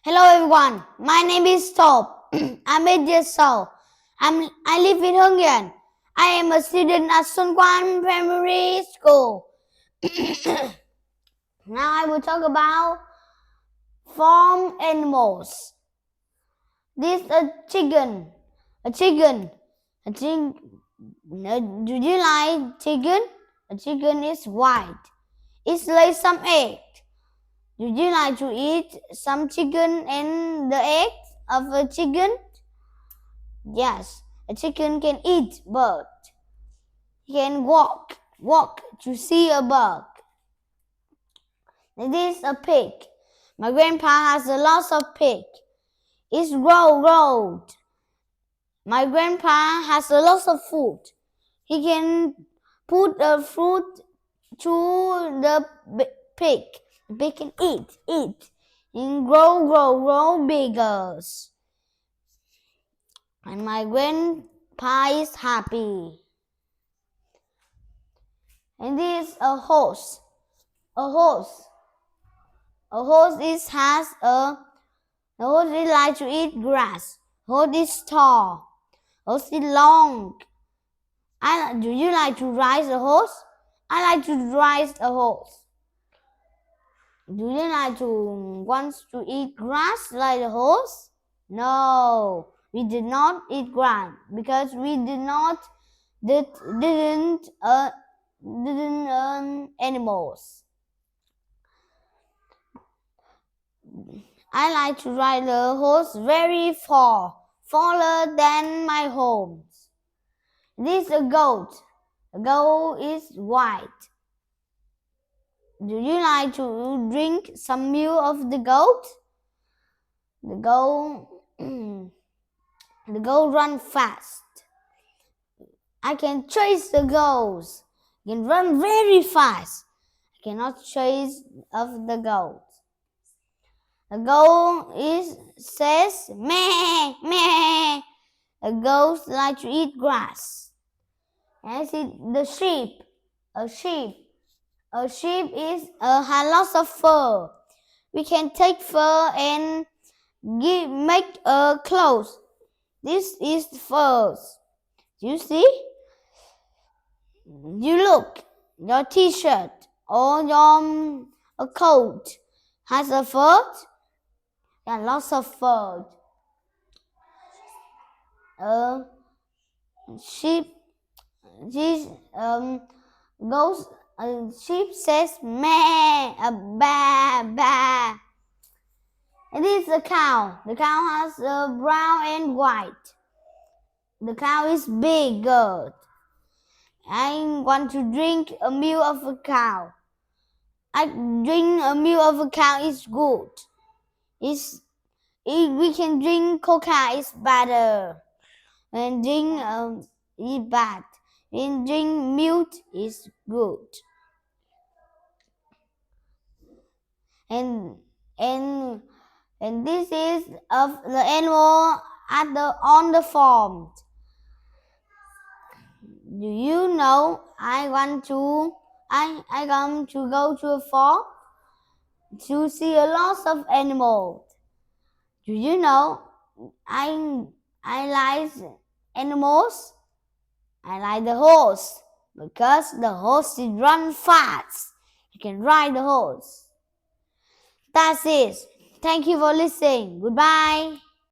Hello everyone, my name is Top. I'm 8 years old. I live in Hưng. I am a student at Xuân Quan Primary School. Now I will talk about farm animals. This is a chicken. A chicken. Do you like chicken? A chicken is white. It lays some eggs. Would you like to eat some chicken and the eggs of a chicken? Yes, a chicken can eat bird. He can walk to see a bird. This is a pig. My grandpa has a lot of pig. It's road. My grandpa has a lot of food. He can put a fruit to the pig. The pig can eat, and grow bigger. And my grandpa is happy. And this is a horse. A horse like to eat grass. Horse is tall. Horse is long. Do you like to ride a horse? I like to ride a horse. Do you want to eat grass like a horse? No, we did not eat grass because we didn't earn animals. I like to ride a horse very farther than my home. This is a goat. The goat is white. Do you like to drink some milk of the goat? The goat run fast. I can chase the goats. I can run very fast. I cannot chase of the goat. The goat says meh meh. The goats like to eat grass. And I see the sheep. A sheep has lots of fur. We can take fur and make clothes. This is furs. You see? You look. Your T-shirt or your coat has a fur. Yeah, lots of fur. Sheep. Sheep says meh, ba ba. It is a cow. The cow has brown and white. The cow is bigger. I want to drink a milk of a cow. I drink a milk of a cow is good. We can drink coca is better. And drink is bad. And drink milk is good. And this is of the animal on the farm. Do you know I come to go to a farm to see a lot of animals. Do you know I like animals? I like the horse because the horse run fast. You can ride the horse. That's it. Thank you for listening. Goodbye.